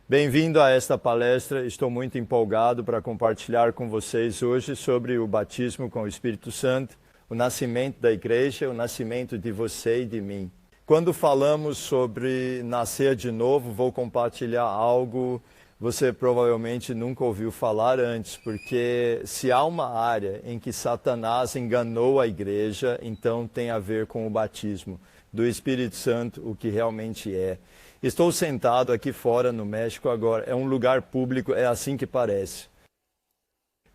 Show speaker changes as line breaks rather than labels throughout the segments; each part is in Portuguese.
Bem-vindo a esta palestra. Estou muito empolgado para compartilhar com vocês hoje sobre o batismo com o Espírito Santo, o nascimento da igreja, o nascimento de você e de mim. Quando falamos sobre nascer de novo, vou compartilhar algo que você provavelmente nunca ouviu falar antes, porque se há uma área em que Satanás enganou a igreja, então tem a ver com o batismo do Espírito Santo, o que realmente é. Estou sentado aqui fora no México agora, é um lugar público, é assim que parece.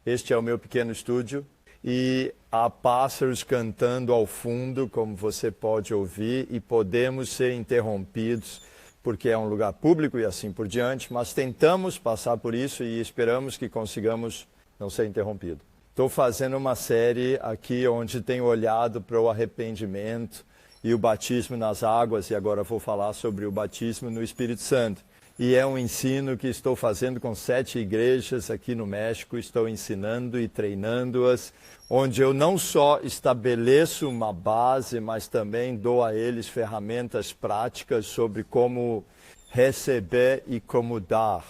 Este é o meu pequeno estúdio e há pássaros cantando ao fundo, como você pode ouvir, e podemos ser interrompidos porque é um lugar público e assim por diante, mas tentamos passar por isso e esperamos que consigamos não ser interrompidos. Estou fazendo uma série aqui onde tenho olhado para o arrependimento e o batismo nas águas, e agora vou falar sobre o batismo no Espírito Santo. E é um ensino que estou fazendo com 7 igrejas aqui no México, estou ensinando e treinando-as, onde eu não só estabeleço uma base, mas também dou a eles ferramentas práticas sobre como receber e como dar.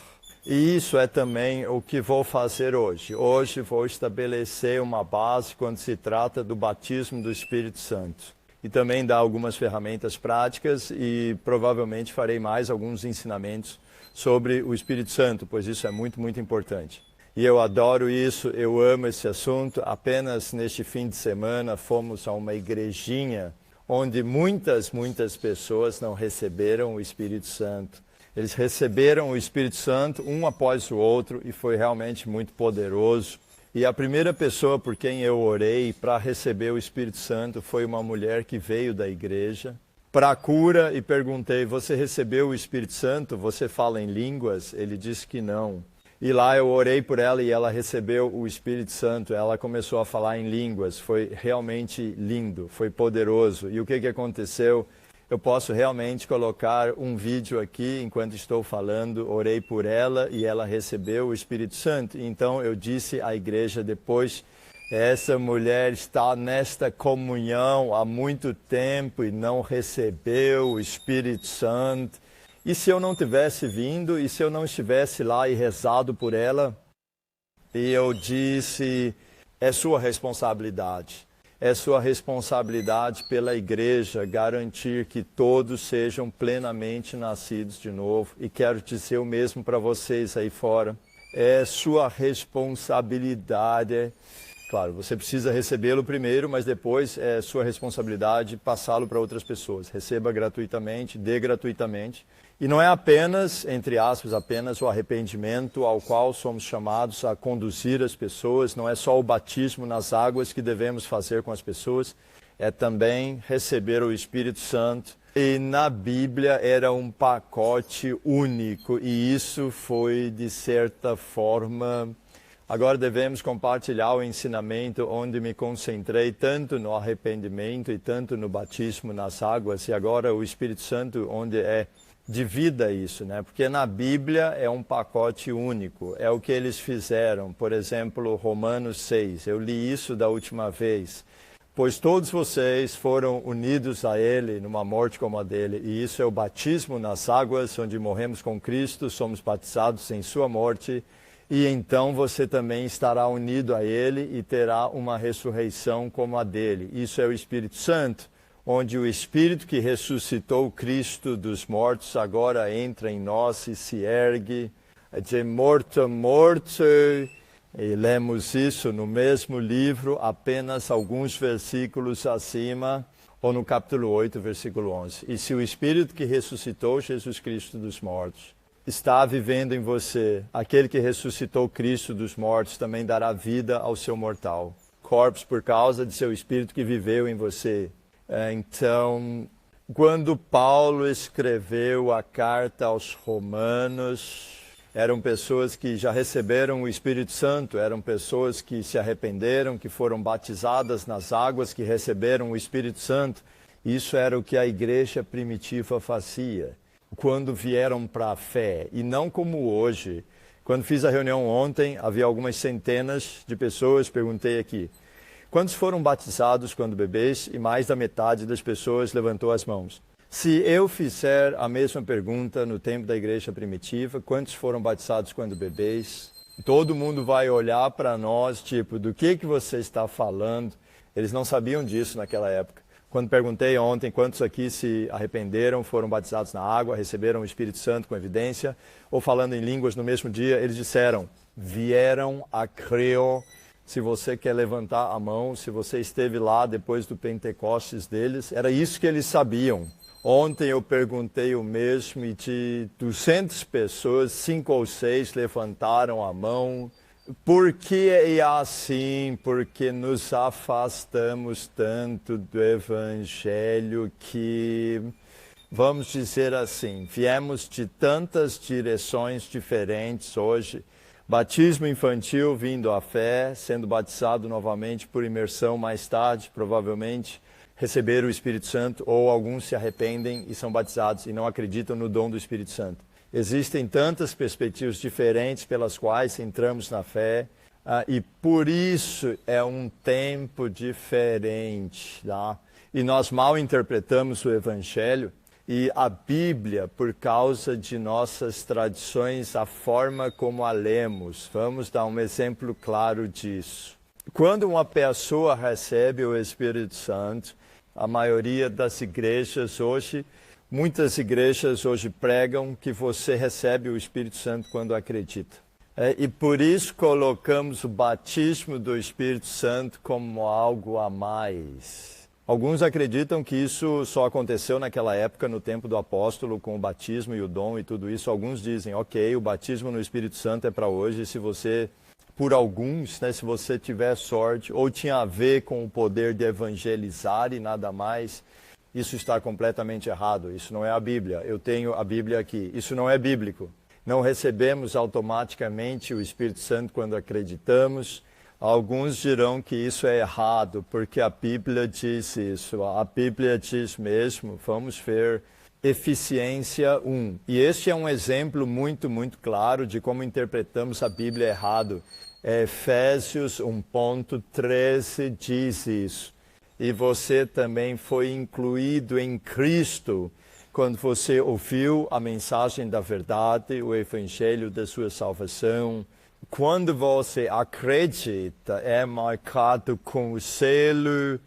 E isso é também o que vou fazer hoje. Hoje vou estabelecer uma base quando se trata do batismo do Espírito Santo. E também dar algumas ferramentas práticas e provavelmente farei mais alguns ensinamentos sobre o Espírito Santo, pois isso é muito, muito importante. E eu adoro isso, eu amo esse assunto. Apenas neste fim de semana fomos a uma igrejinha onde muitas pessoas não receberam o Espírito Santo. Eles receberam o Espírito Santo um após o outro e foi realmente muito poderoso. E a primeira pessoa por quem eu orei para receber o Espírito Santo foi uma mulher que veio da igreja para a cura e perguntei, você recebeu o Espírito Santo? Você fala em línguas? Ele disse que não. E lá eu orei por ela e ela recebeu o Espírito Santo. Ela começou a falar em línguas. Foi realmente lindo, foi poderoso. E o que aconteceu? Eu posso realmente colocar um vídeo aqui enquanto estou falando, orei por ela e ela recebeu o Espírito Santo. Então eu disse à igreja depois, essa mulher está nesta comunhão há muito tempo e não recebeu o Espírito Santo. E se eu não tivesse vindo, e se eu não estivesse lá e rezado por ela? E eu disse, é sua responsabilidade. É sua responsabilidade pela igreja garantir que todos sejam plenamente nascidos de novo. E quero dizer o mesmo para vocês aí fora. É sua responsabilidade. Claro, você precisa recebê-lo primeiro, mas depois é sua responsabilidade passá-lo para outras pessoas. Receba gratuitamente, dê gratuitamente. E não é apenas, entre aspas, apenas o arrependimento ao qual somos chamados a conduzir as pessoas, não é só o batismo nas águas que devemos fazer com as pessoas, é também receber o Espírito Santo. E na Bíblia era um pacote único e isso foi, de certa forma... Agora devemos compartilhar o ensinamento onde me concentrei tanto no arrependimento e tanto no batismo nas águas e agora o Espírito Santo onde divida isso, né? Porque na Bíblia é um pacote único, é o que eles fizeram. Por exemplo, Romanos 6, eu li isso da última vez. Pois todos vocês foram unidos a Ele numa morte como a dele, e isso é o batismo nas águas, onde morremos com Cristo, somos batizados em sua morte, e então você também estará unido a Ele e terá uma ressurreição como a dele. Isso é o Espírito Santo, onde o Espírito que ressuscitou Cristo dos mortos agora entra em nós e se ergue de morto a morto. E lemos isso no mesmo livro, apenas alguns versículos acima, ou no capítulo 8, versículo 11. E se o Espírito que ressuscitou Jesus Cristo dos mortos está vivendo em você, aquele que ressuscitou Cristo dos mortos também dará vida ao seu mortal corpos por causa de seu Espírito que viveu em você. Então, quando Paulo escreveu a carta aos Romanos, eram pessoas que já receberam o Espírito Santo, eram pessoas que se arrependeram, que foram batizadas nas águas, que receberam o Espírito Santo. Isso era o que a igreja primitiva fazia quando vieram para a fé, e não como hoje. Quando fiz a reunião ontem, havia algumas centenas de pessoas, perguntei aqui, quantos foram batizados quando bebês? E mais da metade das pessoas levantou as mãos. Se eu fizer a mesma pergunta no tempo da igreja primitiva, quantos foram batizados quando bebês? Todo mundo vai olhar para nós, tipo, do que você está falando? Eles não sabiam disso naquela época. Quando perguntei ontem quantos aqui se arrependeram, foram batizados na água, receberam o Espírito Santo com evidência, ou falando em línguas no mesmo dia, eles disseram, vieram a crer. Se você quer levantar a mão, se você esteve lá depois do Pentecostes deles, era isso que eles sabiam. Ontem eu perguntei o mesmo e de 200 pessoas, 5 ou 6 levantaram a mão. Por que é assim? Porque nos afastamos tanto do Evangelho que, vamos dizer assim, viemos de tantas direções diferentes hoje. Batismo infantil vindo à fé, sendo batizado novamente por imersão mais tarde, provavelmente, receber o Espírito Santo, ou alguns se arrependem e são batizados e não acreditam no dom do Espírito Santo. Existem tantas perspectivas diferentes pelas quais entramos na fé, e por isso é um tempo diferente. Tá? E nós mal interpretamos o Evangelho e a Bíblia por causa de nossas tradições, a forma como a lemos. Vamos dar um exemplo claro disso. Quando uma pessoa recebe o Espírito Santo, a maioria das igrejas hoje, muitas igrejas hoje pregam que você recebe o Espírito Santo quando acredita. E por isso colocamos o batismo do Espírito Santo como algo a mais. Alguns acreditam que isso só aconteceu naquela época, no tempo do apóstolo, com o batismo e o dom e tudo isso. Alguns dizem, ok, o batismo no Espírito Santo é para hoje, se você... Por alguns, né, se você tiver sorte, ou tinha a ver com o poder de evangelizar e nada mais, isso está completamente errado. Isso não é a Bíblia. Eu tenho a Bíblia aqui. Isso não é bíblico. Não recebemos automaticamente o Espírito Santo quando acreditamos. Alguns dirão que isso é errado, porque a Bíblia diz isso. A Bíblia diz mesmo, vamos ver Eficiência 1. E este é um exemplo muito, muito claro de como interpretamos a Bíblia errado. Efésios 1:13 diz isso. E você também foi incluído em Cristo quando você ouviu a mensagem da verdade, o evangelho da sua salvação. Quando você acredita, é marcado com o selo,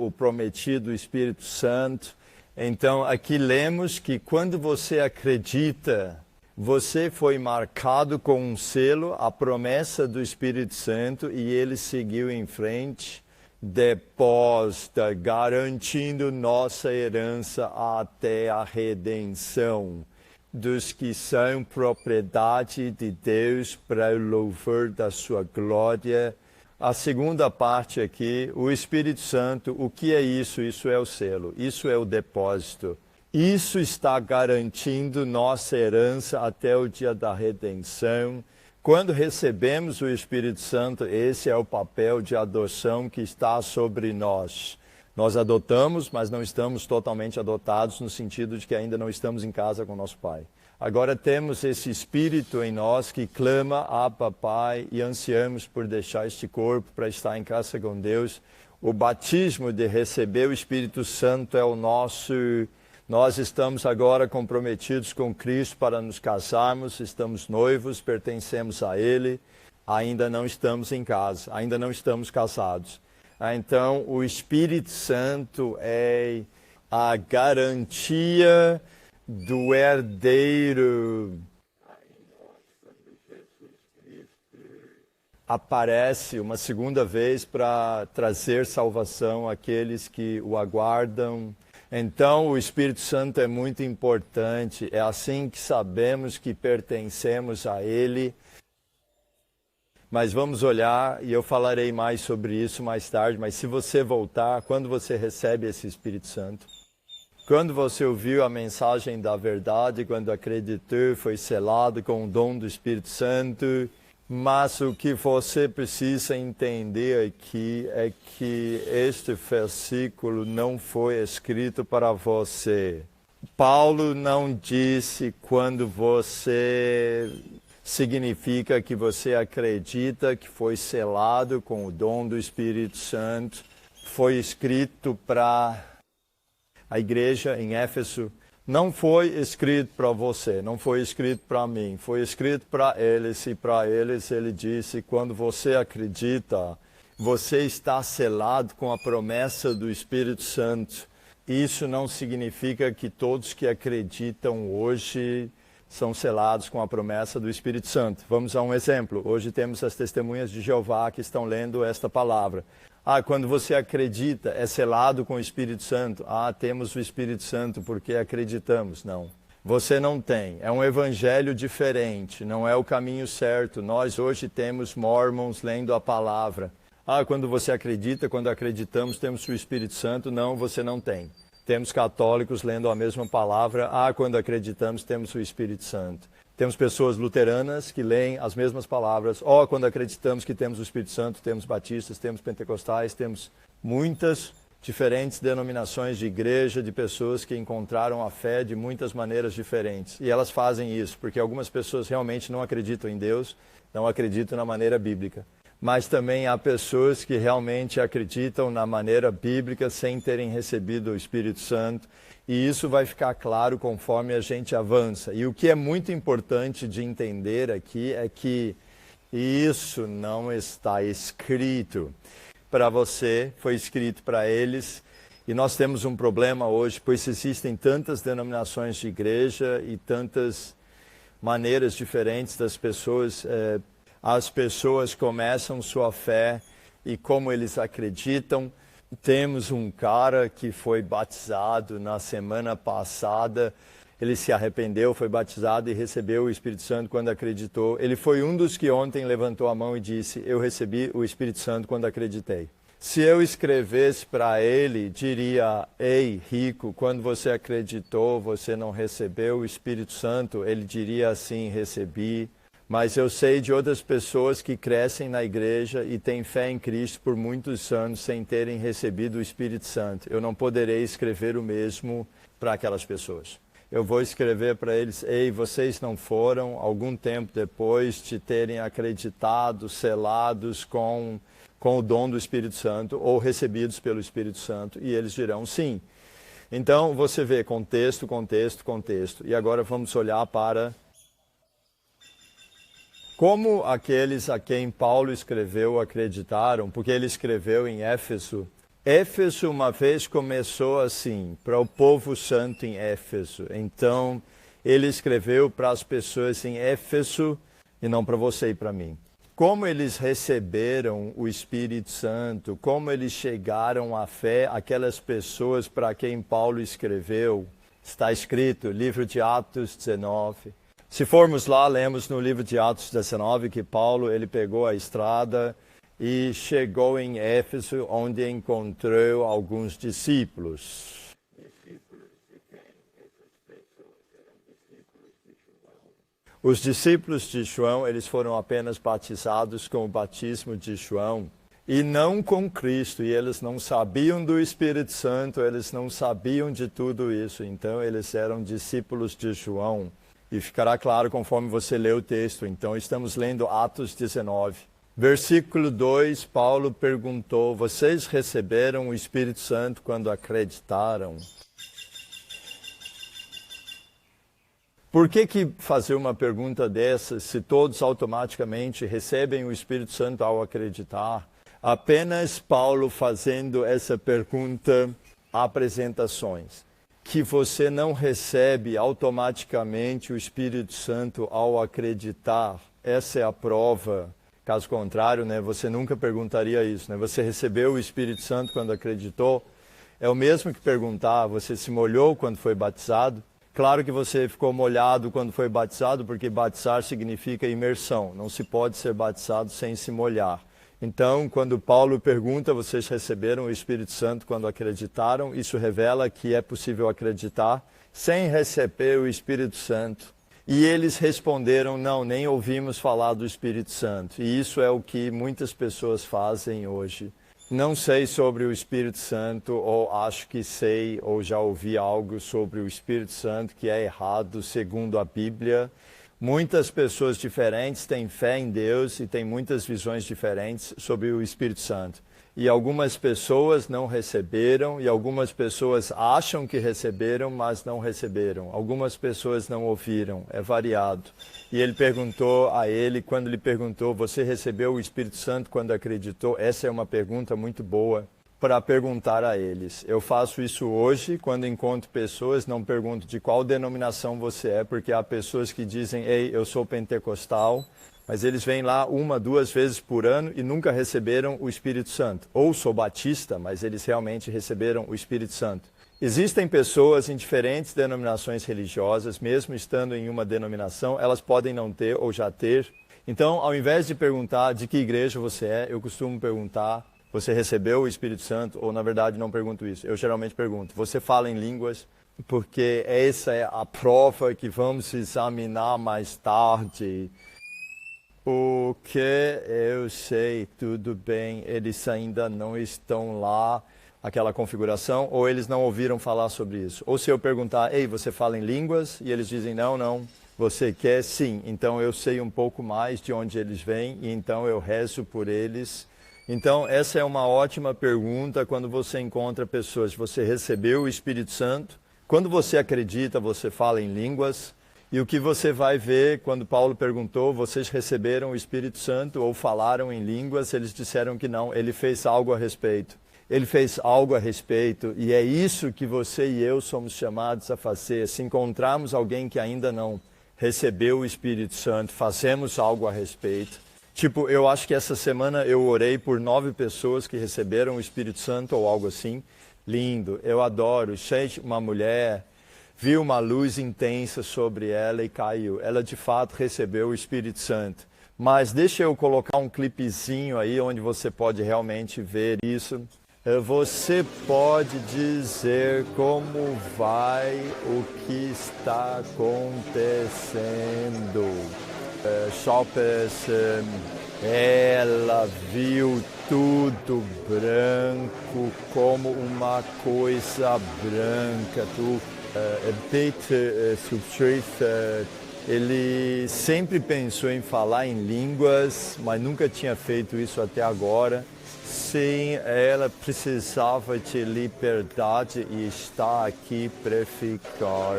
o prometido Espírito Santo. Então, aqui lemos que quando você acredita, você foi marcado com um selo, a promessa do Espírito Santo, e ele seguiu em frente, depois garantindo nossa herança até a redenção dos que são propriedade de Deus para o louvor da sua glória. A segunda parte aqui, o Espírito Santo, o que é isso? Isso é o selo, isso é o depósito. Isso está garantindo nossa herança até o dia da redenção. Quando recebemos o Espírito Santo, esse é o papel de adoção que está sobre nós. Nós adotamos, mas não estamos totalmente adotados no sentido de que ainda não estamos em casa com nosso Pai. Agora temos esse Espírito em nós que clama, Abba, Pai, e ansiamos por deixar este corpo para estar em casa com Deus. O batismo de receber o Espírito Santo é o nosso... Nós estamos agora comprometidos com Cristo para nos casarmos, estamos noivos, pertencemos a Ele, ainda não estamos em casa, ainda não estamos casados. Então, o Espírito Santo é a garantia do herdeiro. Aparece uma segunda vez para trazer salvação àqueles que o aguardam. Então, o Espírito Santo é muito importante, é assim que sabemos que pertencemos a Ele. Mas vamos olhar, e eu falarei mais sobre isso mais tarde, mas se você voltar, quando você recebe esse Espírito Santo, quando você ouviu a mensagem da verdade, quando acreditou, foi selado com o dom do Espírito Santo. Mas o que você precisa entender aqui é que este versículo não foi escrito para você. Paulo não disse quando você significa que você acredita que foi selado com o dom do Espírito Santo. Foi escrito para... A igreja em Éfeso não foi escrito para você, não foi escrito para mim, foi escrito para eles, e para eles ele disse: quando você acredita, você está selado com a promessa do Espírito Santo. Isso não significa que todos que acreditam hoje são selados com a promessa do Espírito Santo. Vamos a um exemplo. Hoje temos as testemunhas de Jeová que estão lendo esta palavra. Quando você acredita, é selado com o Espírito Santo. Temos o Espírito Santo porque acreditamos. Não. Você não tem. É um evangelho diferente. Não é o caminho certo. Nós hoje temos mormons lendo a palavra. Quando você acredita, quando acreditamos, temos o Espírito Santo. Não, você não tem. Temos católicos lendo a mesma palavra. Quando acreditamos, temos o Espírito Santo. Temos pessoas luteranas que leem as mesmas palavras. Quando acreditamos que temos o Espírito Santo, temos batistas, temos pentecostais, temos muitas diferentes denominações de igreja, de pessoas que encontraram a fé de muitas maneiras diferentes. E elas fazem isso porque algumas pessoas realmente não acreditam em Deus, não acreditam na maneira bíblica. Mas também há pessoas que realmente acreditam na maneira bíblica sem terem recebido o Espírito Santo. E isso vai ficar claro conforme a gente avança. E o que é muito importante de entender aqui é que isso não está escrito para você, foi escrito para eles. E nós temos um problema hoje, pois existem tantas denominações de igreja e tantas maneiras diferentes das pessoas. As pessoas começam sua fé e como eles acreditam. Temos um cara que foi batizado na semana passada, ele se arrependeu, foi batizado e recebeu o Espírito Santo quando acreditou. Ele foi um dos que ontem levantou a mão e disse: eu recebi o Espírito Santo quando acreditei. Se eu escrevesse para ele, diria: ei, rico, quando você acreditou, você não recebeu o Espírito Santo? Ele diria assim: recebi. Mas eu sei de outras pessoas que crescem na igreja e têm fé em Cristo por muitos anos sem terem recebido o Espírito Santo. Eu não poderei escrever o mesmo para aquelas pessoas. Eu vou escrever para eles: ei, vocês não foram, algum tempo depois de terem acreditado, selados com o dom do Espírito Santo ou recebidos pelo Espírito Santo? E eles dirão sim. Então, você vê contexto, contexto, contexto. E agora vamos olhar para como aqueles a quem Paulo escreveu acreditaram, porque ele escreveu em Éfeso. Éfeso uma vez começou assim, para o povo santo em Éfeso. Então, ele escreveu para as pessoas em Éfeso e não para você e para mim. Como eles receberam o Espírito Santo, como eles chegaram à fé, aquelas pessoas para quem Paulo escreveu, está escrito, livro de Atos 19. Se formos lá, lemos no livro de Atos 19 que Paulo ele pegou a estrada e chegou em Éfeso, onde encontrou alguns discípulos. Os discípulos de João, eles foram apenas batizados com o batismo de João e não com Cristo. E eles não sabiam do Espírito Santo, eles não sabiam de tudo isso. Então, eles eram discípulos de João. E ficará claro conforme você lê o texto. Então, estamos lendo Atos 19. Versículo 2, Paulo perguntou: vocês receberam o Espírito Santo quando acreditaram? Por que fazer uma pergunta dessa se todos automaticamente recebem o Espírito Santo ao acreditar? Apenas Paulo fazendo essa pergunta, apresentações. Que você não recebe automaticamente o Espírito Santo ao acreditar. Essa é a prova. Caso contrário, você nunca perguntaria isso. Você recebeu o Espírito Santo quando acreditou? É o mesmo que perguntar: você se molhou quando foi batizado? Claro que você ficou molhado quando foi batizado, porque batizar significa imersão. Não se pode ser batizado sem se molhar. Então, quando Paulo pergunta: vocês receberam o Espírito Santo quando acreditaram? Isso revela que é possível acreditar sem receber o Espírito Santo. E eles responderam: não, nem ouvimos falar do Espírito Santo. E isso é o que muitas pessoas fazem hoje. Não sei sobre o Espírito Santo, ou acho que sei, ou já ouvi algo sobre o Espírito Santo que é errado segundo a Bíblia. Muitas pessoas diferentes têm fé em Deus e têm muitas visões diferentes sobre o Espírito Santo. e algumas pessoas não receberam, e algumas pessoas acham que receberam, mas não receberam. Algumas pessoas não ouviram, é variado. E ele perguntou a ele, quando ele perguntou, você recebeu o Espírito Santo quando acreditou? Essa é uma pergunta muito boa para perguntar a eles. Eu faço isso hoje, quando encontro pessoas, não pergunto de qual denominação você é, porque há pessoas que dizem, ei, eu sou pentecostal, mas eles vêm lá 1, 2 vezes por ano e nunca receberam o Espírito Santo. Ou sou batista, mas eles realmente receberam o Espírito Santo. Existem pessoas em diferentes denominações religiosas, mesmo estando em uma denominação, elas podem não ter ou já ter. Então, ao invés de perguntar de que igreja você é, eu costumo perguntar, você recebeu o Espírito Santo? Ou, na verdade, não pergunto isso. Eu geralmente pergunto, você fala em línguas? Porque essa é a prova que vamos examinar mais tarde. Porque eu sei, tudo bem, eles ainda não estão lá, aquela configuração, ou eles não ouviram falar sobre isso. Ou se eu perguntar, ei, você fala em línguas? E eles dizem, não, não. Você quer? Sim. Então eu sei um pouco mais de onde eles vêm, e então eu rezo por eles. Então essa é uma ótima pergunta quando você encontra pessoas. Você recebeu o Espírito Santo? Quando você acredita, você fala em línguas? E o que você vai ver quando Paulo perguntou, vocês receberam o Espírito Santo ou falaram em línguas? Eles disseram que não, ele fez algo a respeito. Ele fez algo a respeito e é isso que você e eu somos chamados a fazer. Se encontrarmos alguém que ainda não recebeu o Espírito Santo, fazemos algo a respeito. Tipo, eu acho que essa semana eu orei por 9 pessoas que receberam o Espírito Santo ou algo assim. Lindo, eu adoro. Gente, uma mulher viu uma luz intensa sobre ela e caiu. Ela de fato recebeu o Espírito Santo. Mas deixa eu colocar um clipezinho aí onde você pode realmente ver isso. Você pode dizer como vai, o que está acontecendo. Chopes, ela viu tudo branco como uma coisa branca. Ele sempre pensou em falar em línguas, mas nunca tinha feito isso até agora. Sim, ela precisava de liberdade e está aqui para ficar.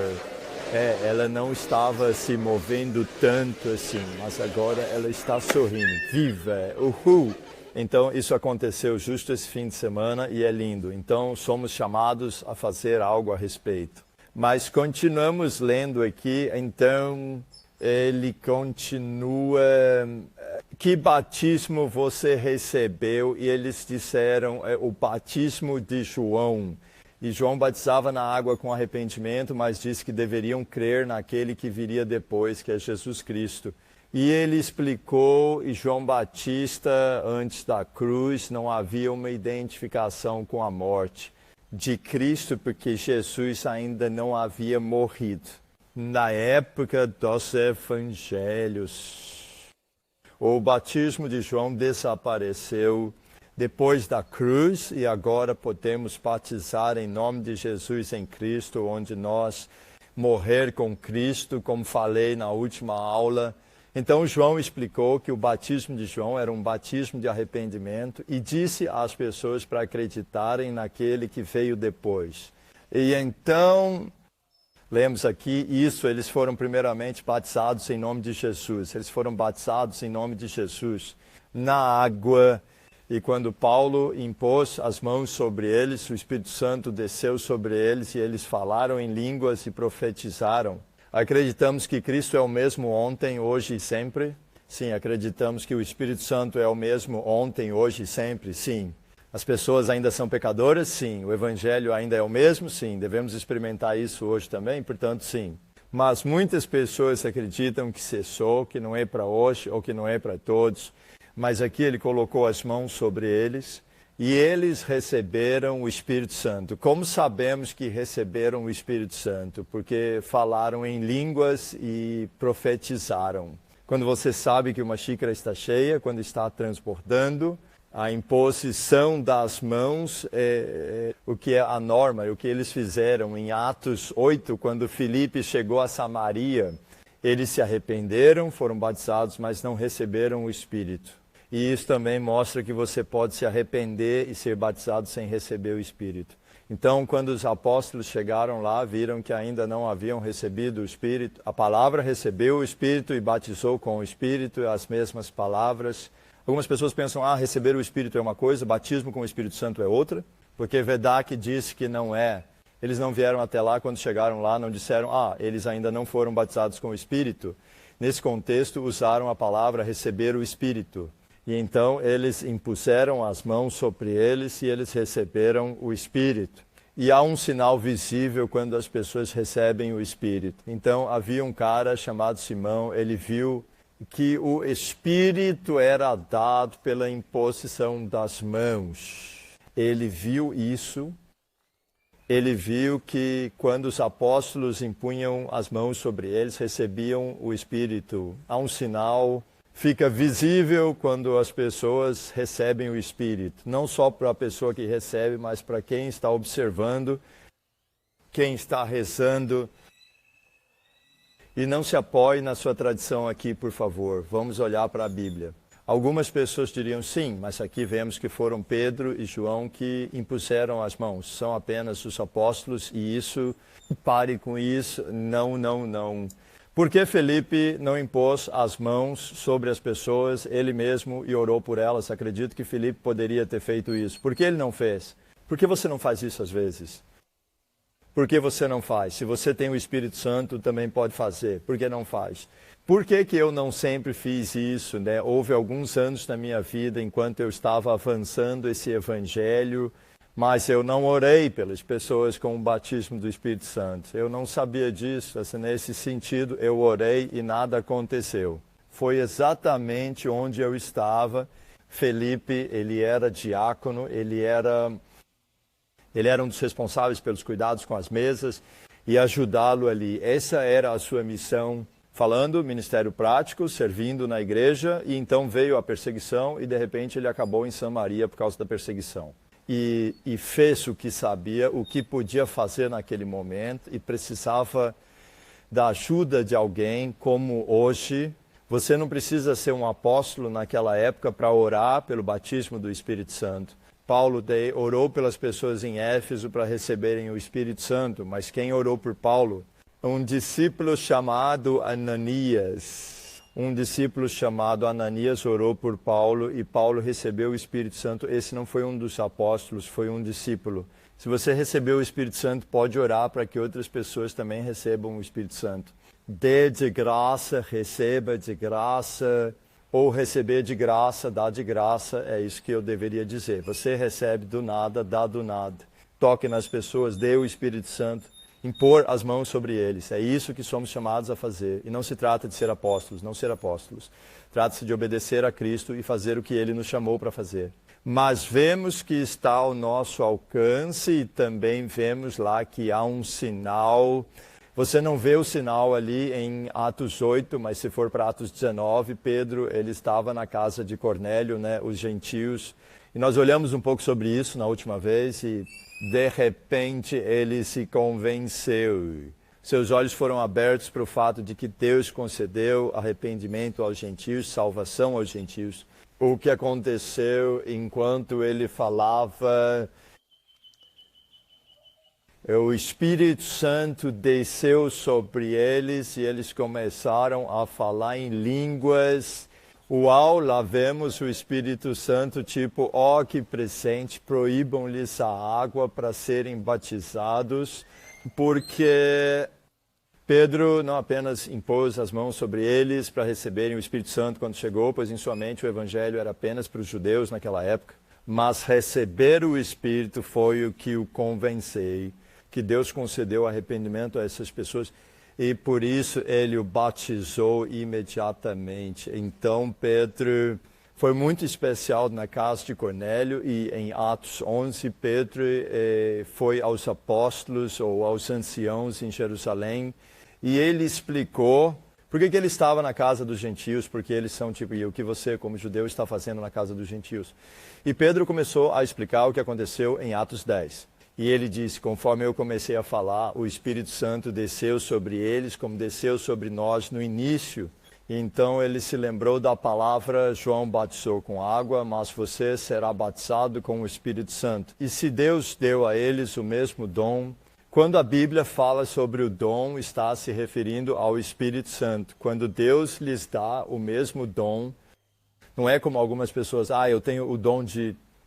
Ela não estava se movendo tanto assim, mas agora ela está sorrindo. Viva! Uhul! Então, isso aconteceu justo esse fim de semana e é lindo. Então, somos chamados a fazer algo a respeito. Mas continuamos lendo aqui, então ele continua, que batismo você recebeu? E eles disseram, o batismo de João. E João batizava na água com arrependimento, mas disse que deveriam crer naquele que viria depois, que é Jesus Cristo. E ele explicou, e João Batista, antes da cruz, não havia uma identificação com a morte de Cristo, porque Jesus ainda não havia morrido. Na época dos evangelhos, o batismo de João desapareceu depois da cruz e agora podemos batizar em nome de Jesus em Cristo, onde nós morrer com Cristo, como falei na última aula. Então João explicou que o batismo de João era um batismo de arrependimento e disse às pessoas para acreditarem naquele que veio depois. E então, lemos aqui isso, eles foram primeiramente batizados em nome de Jesus. Eles foram batizados em nome de Jesus na água. E quando Paulo impôs as mãos sobre eles, o Espírito Santo desceu sobre eles e eles falaram em línguas e profetizaram. Acreditamos que Cristo é o mesmo ontem, hoje e sempre? Sim. Acreditamos que o Espírito Santo é o mesmo ontem, hoje e sempre? Sim. As pessoas ainda são pecadoras? Sim. O Evangelho ainda é o mesmo? Sim. Devemos experimentar isso hoje também? Portanto, sim. Mas muitas pessoas acreditam que cessou, que não é para hoje ou que não é para todos. Mas aqui ele colocou as mãos sobre eles e eles receberam o Espírito Santo. Como sabemos que receberam o Espírito Santo? Porque falaram em línguas e profetizaram. Quando você sabe que uma xícara está cheia, quando está transbordando, a imposição das mãos é o que é a norma, é o que eles fizeram em Atos 8, quando Filipe chegou a Samaria. Eles se arrependeram, foram batizados, mas não receberam o Espírito. E isso também mostra que você pode se arrepender e ser batizado sem receber o Espírito. Então, quando os apóstolos chegaram lá, viram que ainda não haviam recebido o Espírito. A palavra recebeu o Espírito e batizou com o Espírito, as mesmas palavras. Algumas pessoas pensam, receber o Espírito é uma coisa, batismo com o Espírito Santo é outra, porque Vedak disse que não é. Eles não vieram até lá, quando chegaram lá, não disseram, eles ainda não foram batizados com o Espírito. Nesse contexto, usaram a palavra receber o Espírito. E então eles impuseram as mãos sobre eles e eles receberam o Espírito. E há um sinal visível quando as pessoas recebem o Espírito. Então havia um cara chamado Simão, ele viu que o Espírito era dado pela imposição das mãos. Ele viu isso. Ele viu que quando os apóstolos impunham as mãos sobre eles, recebiam o Espírito. Há um sinal, fica visível quando as pessoas recebem o Espírito. Não só para a pessoa que recebe, mas para quem está observando, quem está rezando. E não se apoie na sua tradição aqui, por favor. Vamos olhar para a Bíblia. Algumas pessoas diriam sim, mas aqui vemos que foram Pedro e João que impuseram as mãos. São apenas os apóstolos e isso, pare com isso, não. Por que Felipe não impôs as mãos sobre as pessoas, ele mesmo, e orou por elas? Acredito que Felipe poderia ter feito isso. Por que ele não fez? Por que você não faz isso às vezes? Por que você não faz? Se você tem o Espírito Santo, também pode fazer. Por que não faz? Por que eu não sempre fiz isso, né? Houve alguns anos na minha vida, enquanto eu estava avançando esse evangelho, mas eu não orei pelas pessoas com o batismo do Espírito Santo. Eu não sabia disso, assim, nesse sentido, eu orei e nada aconteceu. Foi exatamente onde eu estava. Felipe, ele era diácono, ele era um dos responsáveis pelos cuidados com as mesas e ajudá-lo ali. Essa era a sua missão. Falando, ministério prático, servindo na igreja, e então veio a perseguição e de repente ele acabou em Samaria por causa da perseguição. E fez o que sabia, o que podia fazer naquele momento e precisava da ajuda de alguém, como hoje. Você não precisa ser um apóstolo naquela época para orar pelo batismo do Espírito Santo. Paulo orou pelas pessoas em Éfeso para receberem o Espírito Santo, mas quem orou por Paulo? Um discípulo chamado Ananias. Um discípulo chamado Ananias orou por Paulo e Paulo recebeu o Espírito Santo. Esse não foi um dos apóstolos, foi um discípulo. Se você recebeu o Espírito Santo, pode orar para que outras pessoas também recebam o Espírito Santo. Dê de graça, receba de graça, ou receber de graça, dá de graça, é isso que eu deveria dizer. Você recebe do nada, dá do nada. Toque nas pessoas, dê o Espírito Santo. Impor as mãos sobre eles. É isso que somos chamados a fazer. E não se trata de ser apóstolos, não ser apóstolos. Trata-se de obedecer a Cristo e fazer o que Ele nos chamou para fazer. Mas vemos que está ao nosso alcance e também vemos lá que há um sinal. Você não vê o sinal ali em Atos 8, mas se for para Atos 19, Pedro, ele estava na casa de Cornélio, né, os gentios. E nós olhamos um pouco sobre isso na última vez e de repente ele se convenceu. Seus olhos foram abertos para o fato de que Deus concedeu arrependimento aos gentios, salvação aos gentios. O que aconteceu enquanto ele falava, o Espírito Santo desceu sobre eles e eles começaram a falar em línguas. Uau, lá vemos o Espírito Santo, tipo, que presente, proíbam-lhes a água para serem batizados, porque Pedro não apenas impôs as mãos sobre eles para receberem o Espírito Santo quando chegou, pois em sua mente o Evangelho era apenas para os judeus naquela época, mas receber o Espírito foi o que o convenceu, que Deus concedeu arrependimento a essas pessoas. E por isso ele o batizou imediatamente. Então Pedro foi muito especial na casa de Cornélio e em Atos 11 Pedro foi aos apóstolos ou aos anciãos em Jerusalém e ele explicou por que ele estava na casa dos gentios, porque eles são tipo, e o que você como judeu está fazendo na casa dos gentios. E Pedro começou a explicar o que aconteceu em Atos 10. E ele disse, conforme eu comecei a falar, o Espírito Santo desceu sobre eles, como desceu sobre nós no início. Então ele se lembrou da palavra: João batizou com água, mas você será batizado com o Espírito Santo. E se Deus deu a eles o mesmo dom, quando a Bíblia fala sobre o dom, está se referindo ao Espírito Santo. Quando Deus lhes dá o mesmo dom, não é como algumas pessoas: eu tenho o dom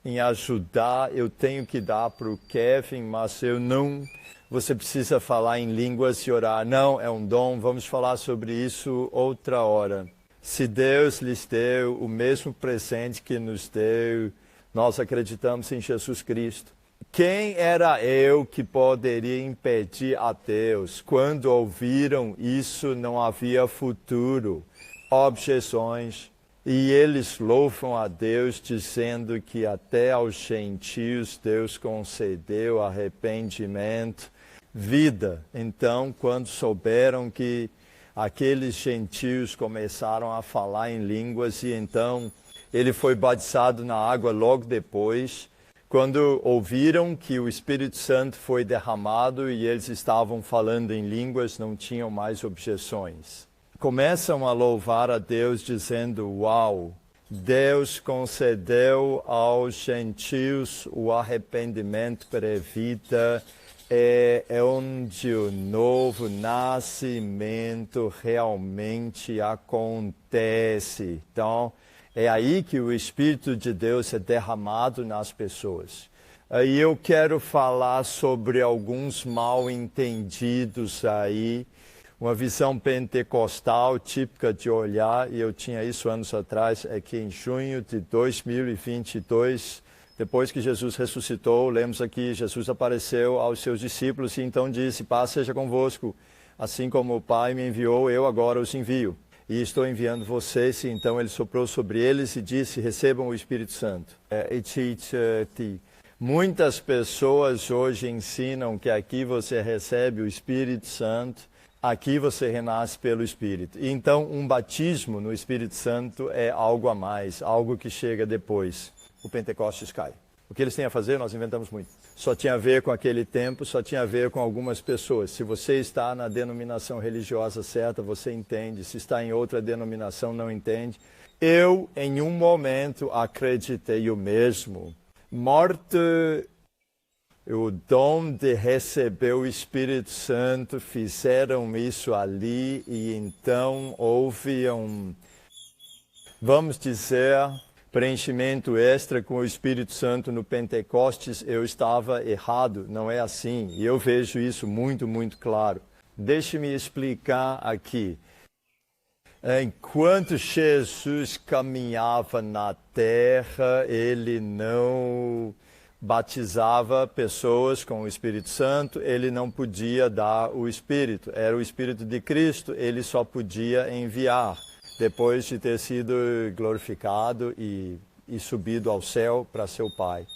em ajudar, eu tenho que dar para o Kevin, mas eu não... Você precisa falar em línguas e orar. Não, é um dom. Vamos falar sobre isso outra hora. Se Deus lhes deu o mesmo presente que nos deu, nós acreditamos em Jesus Cristo. Quem era eu que poderia impedir a Deus? Quando ouviram isso, não havia futuro. Objeções. E eles louvam a Deus, dizendo que até aos gentios Deus concedeu arrependimento, vida. Então, quando souberam que aqueles gentios começaram a falar em línguas, e então ele foi batizado na água logo depois, quando ouviram que o Espírito Santo foi derramado e eles estavam falando em línguas, não tinham mais objeções. Começam a louvar a Deus dizendo: uau, Deus concedeu aos gentios o arrependimento para a vida, é onde o novo nascimento realmente acontece. Então, é aí que o Espírito de Deus é derramado nas pessoas. E eu quero falar sobre alguns mal-entendidos aí, uma visão pentecostal típica de olhar, e eu tinha isso anos atrás, é que em junho de 2022, depois que Jesus ressuscitou, lemos aqui, Jesus apareceu aos seus discípulos e então disse: paz seja convosco, assim como o Pai me enviou, eu agora os envio. E estou enviando vocês. E então ele soprou sobre eles e disse: recebam o Espírito Santo. Muitas pessoas hoje ensinam que aqui você recebe o Espírito Santo, aqui você renasce pelo Espírito. E então um batismo no Espírito Santo é algo a mais, algo que chega depois. O Pentecostes cai. O que eles têm a fazer, nós inventamos muito. Só tinha a ver com aquele tempo, só tinha a ver com algumas pessoas. Se você está na denominação religiosa certa, você entende. Se está em outra denominação, não entende. Eu, em um momento, acreditei o mesmo. Morte, o dom de receber o Espírito Santo, fizeram isso ali e então houve vamos dizer, preenchimento extra com o Espírito Santo no Pentecostes. Eu estava errado, não é assim. E eu vejo isso muito, muito claro. Deixe-me explicar aqui. Enquanto Jesus caminhava na terra, ele não batizava pessoas com o Espírito Santo, ele não podia dar o Espírito. Era o Espírito de Cristo, ele só podia enviar, depois de ter sido glorificado e subido ao céu para seu Pai.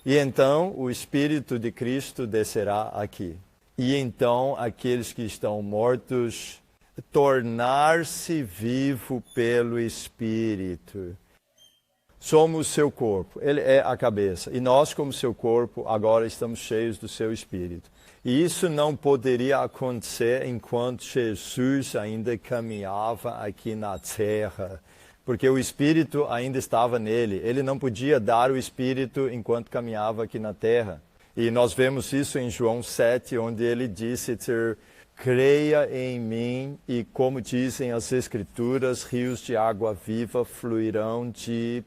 E então o Espírito de Cristo descerá aqui. E então aqueles que estão mortos, tornar-se vivo pelo Espírito. Somos seu corpo, ele é a cabeça. E nós, como seu corpo, agora estamos cheios do seu Espírito. E isso não poderia acontecer enquanto Jesus ainda caminhava aqui na terra, porque o Espírito ainda estava nele. Ele não podia dar o Espírito enquanto caminhava aqui na terra. E nós vemos isso em João 7, onde ele disse: creia em mim, e como dizem as Escrituras, rios de água viva fluirão de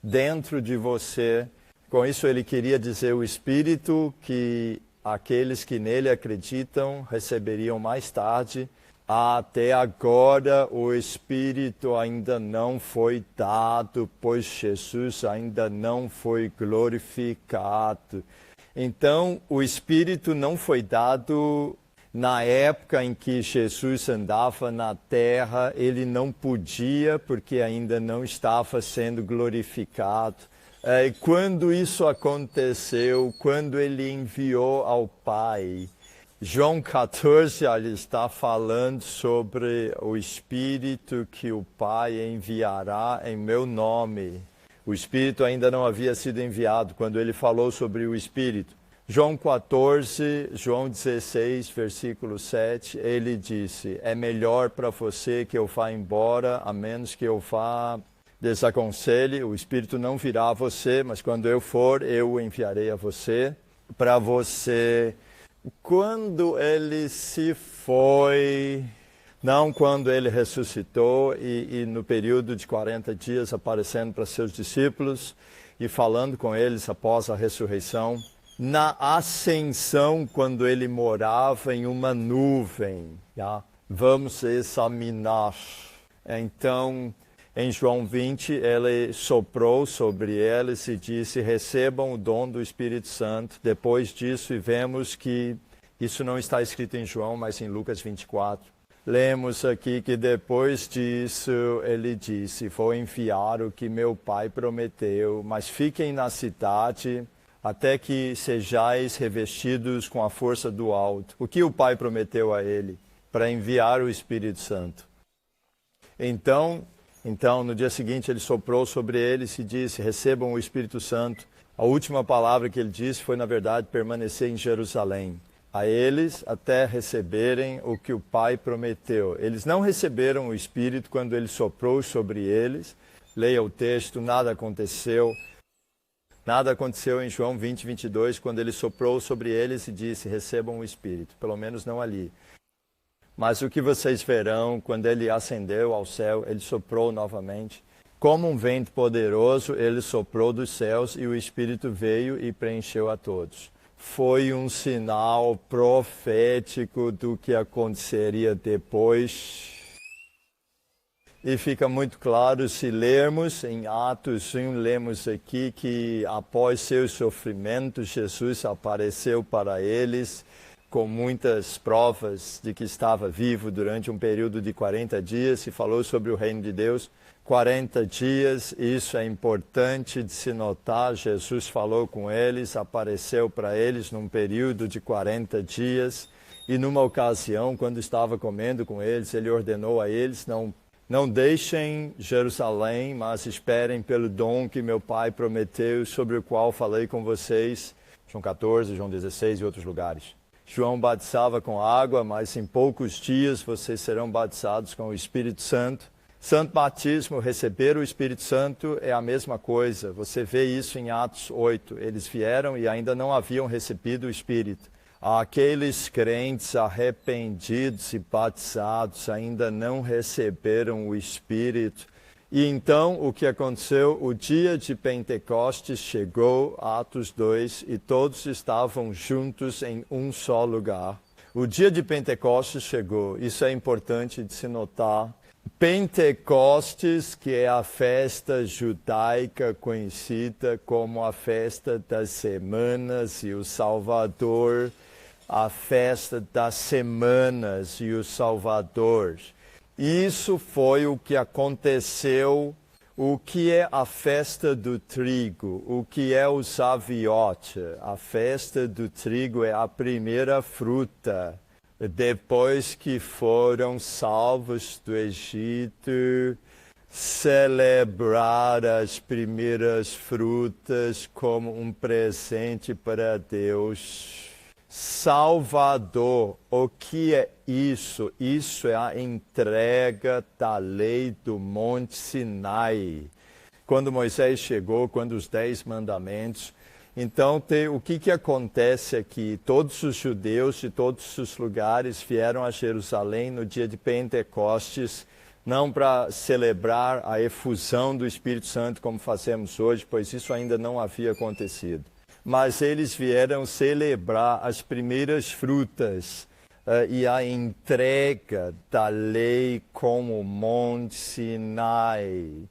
dentro de você. Com isso ele queria dizer o Espírito que aqueles que nele acreditam receberiam mais tarde. Até agora o Espírito ainda não foi dado, pois Jesus ainda não foi glorificado. Então o Espírito não foi dado na época em que Jesus andava na terra. Ele não podia, porque ainda não estava sendo glorificado. Quando isso aconteceu, quando ele enviou ao Pai, João 14 ele está falando sobre o Espírito que o Pai enviará em meu nome. O Espírito ainda não havia sido enviado quando ele falou sobre o Espírito. João 14, João 16, versículo 7, ele disse, é melhor para você que eu vá embora, a menos que eu vá desaconselhe, o Espírito não virá a você, mas quando eu for, eu o enviarei a você, para você. Quando ele se foi, não quando ele ressuscitou e no período de 40 dias aparecendo para seus discípulos e falando com eles após a ressurreição, na ascensão, quando ele morava em uma nuvem. Vamos examinar. Então, em João 20, ele soprou sobre eles e disse, recebam o dom do Espírito Santo. Depois disso, e vemos que isso não está escrito em João, mas em Lucas 24. Lemos aqui que depois disso ele disse, vou enviar o que meu pai prometeu, mas fiquem na cidade até que sejais revestidos com a força do alto. O que o pai prometeu a ele? Para enviar o Espírito Santo. Então, no dia seguinte ele soprou sobre eles e disse, recebam o Espírito Santo. A última palavra que ele disse foi, na verdade, permanecer em Jerusalém. A eles até receberem o que o Pai prometeu. Eles não receberam o Espírito quando ele soprou sobre eles. Leia o texto, nada aconteceu. Nada aconteceu em João 20, 22, quando ele soprou sobre eles e disse, recebam o Espírito. Pelo menos não ali. Mas o que vocês verão, quando ele ascendeu ao céu, ele soprou novamente. Como um vento poderoso, ele soprou dos céus e o Espírito veio e preencheu a todos. Foi um sinal profético do que aconteceria depois. E fica muito claro se lermos em Atos 1, lemos aqui que após seu sofrimento, Jesus apareceu para eles com muitas provas de que estava vivo durante um período de 40 dias e falou sobre o reino de Deus. 40 dias, isso é importante de se notar, Jesus falou com eles, apareceu para eles num período de 40 dias e numa ocasião, quando estava comendo com eles, ele ordenou a eles, não deixem Jerusalém, mas esperem pelo dom que meu Pai prometeu, sobre o qual falei com vocês, João 14, João 16 e outros lugares. João batizava com água, mas em poucos dias vocês serão batizados com o Espírito Santo. Santo batismo, receber o Espírito Santo é a mesma coisa. Você vê isso em Atos 8. Eles vieram e ainda não haviam recebido o Espírito. Aqueles crentes arrependidos e batizados ainda não receberam o Espírito. E então o que aconteceu? O dia de Pentecostes chegou, Atos 2, e todos estavam juntos em um só lugar. O dia de Pentecostes chegou, isso é importante de se notar. Pentecostes, que é a festa judaica conhecida como a festa das semanas e o Salvador, a festa das semanas e o Salvador. Isso foi o que aconteceu. O que é a festa do trigo? O que é o Shavuot? A festa do trigo é a primeira fruta. Depois que foram salvos do Egito, celebrar as primeiras frutas como um presente para Deus. Salvador, o que é isso? Isso é a entrega da lei do Monte Sinai. Quando Moisés chegou, quando os 10 mandamentos. Então, o que acontece aqui? Todos os judeus de todos os lugares vieram a Jerusalém no dia de Pentecostes, não para celebrar a efusão do Espírito Santo como fazemos hoje, pois isso ainda não havia acontecido. Mas eles vieram celebrar as primeiras frutas e a entrega da lei como Monte Sinai.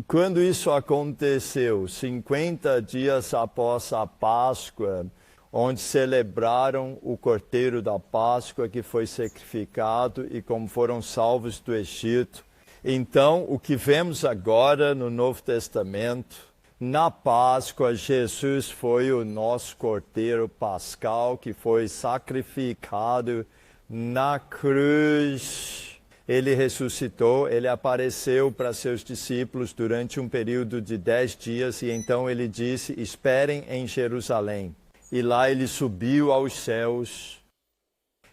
Quando isso aconteceu, 50 dias após a Páscoa, onde celebraram o Cordeiro da Páscoa que foi sacrificado e como foram salvos do Egito. Então, o que vemos agora no Novo Testamento, na Páscoa, Jesus foi o nosso Cordeiro Pascal que foi sacrificado na cruz. Ele ressuscitou, ele apareceu para seus discípulos durante um período de 10 dias e então ele disse, esperem em Jerusalém. E lá ele subiu aos céus.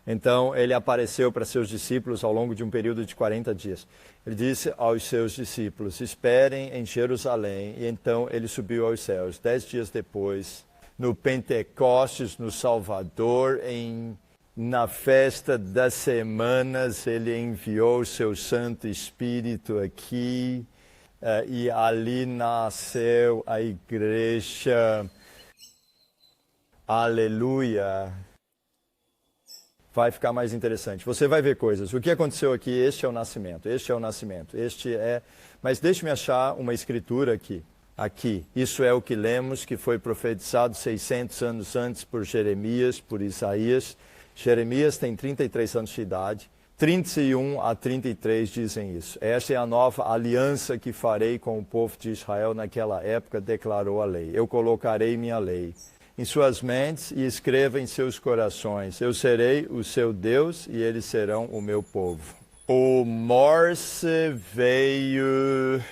Então ele apareceu para seus discípulos ao longo de um período de 40 dias. Ele disse aos seus discípulos, esperem em Jerusalém. E então ele subiu aos céus. 10 dias depois, no Pentecostes, no Salvador, na festa das semanas, ele enviou o seu Santo Espírito aqui. E ali nasceu a igreja. Aleluia! Vai ficar mais interessante. Você vai ver coisas. O que aconteceu aqui? Este é o nascimento. Este é o nascimento. Este é... Mas deixe-me achar uma escritura aqui. Aqui. Isso é o que lemos, que foi profetizado 600 anos antes por Jeremias, por Isaías. Jeremias tem 33 anos de idade. 31 a 33 dizem isso. Esta é a nova aliança que farei com o povo de Israel naquela época, declarou a lei. Eu colocarei minha lei em suas mentes e escreva em seus corações. Eu serei o seu Deus e eles serão o meu povo. O Morse veio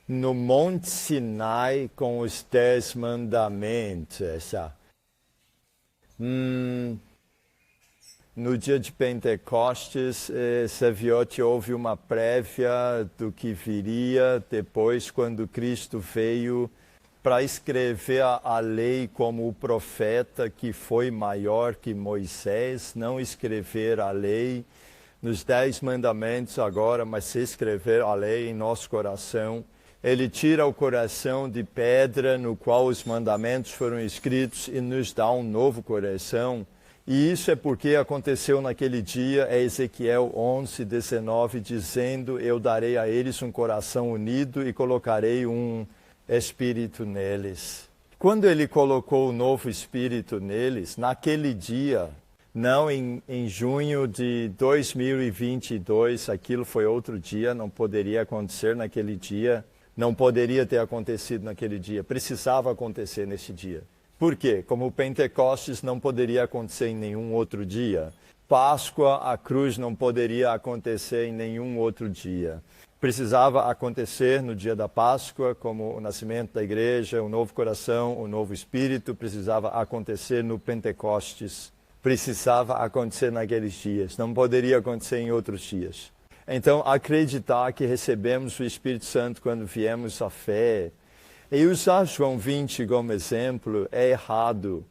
no Monte Sinai com os 10 mandamentos. No dia de Pentecostes, Saviotti houve uma prévia do que viria depois, quando Cristo veio para escrever a lei como o profeta que foi maior que Moisés, não escrever a lei nos 10 mandamentos agora, mas escrever a lei em nosso coração. Ele tira o coração de pedra no qual os mandamentos foram escritos e nos dá um novo coração. E isso é porque aconteceu naquele dia, é Ezequiel 11, 19, dizendo, eu darei a eles um coração unido e colocarei um Espírito neles. Quando ele colocou o novo Espírito neles, naquele dia, não em junho de 2022, aquilo foi outro dia, não poderia acontecer naquele dia, não poderia ter acontecido naquele dia, precisava acontecer nesse dia. Por quê? Como o Pentecostes não poderia acontecer em nenhum outro dia, Páscoa, a cruz não poderia acontecer em nenhum outro dia. Precisava acontecer no dia da Páscoa, como o nascimento da igreja, o novo coração, o novo espírito, precisava acontecer no Pentecostes. Precisava acontecer naqueles dias, não poderia acontecer em outros dias. Então, acreditar que recebemos o Espírito Santo quando viemos à fé, e usar João 20 como exemplo, é errado.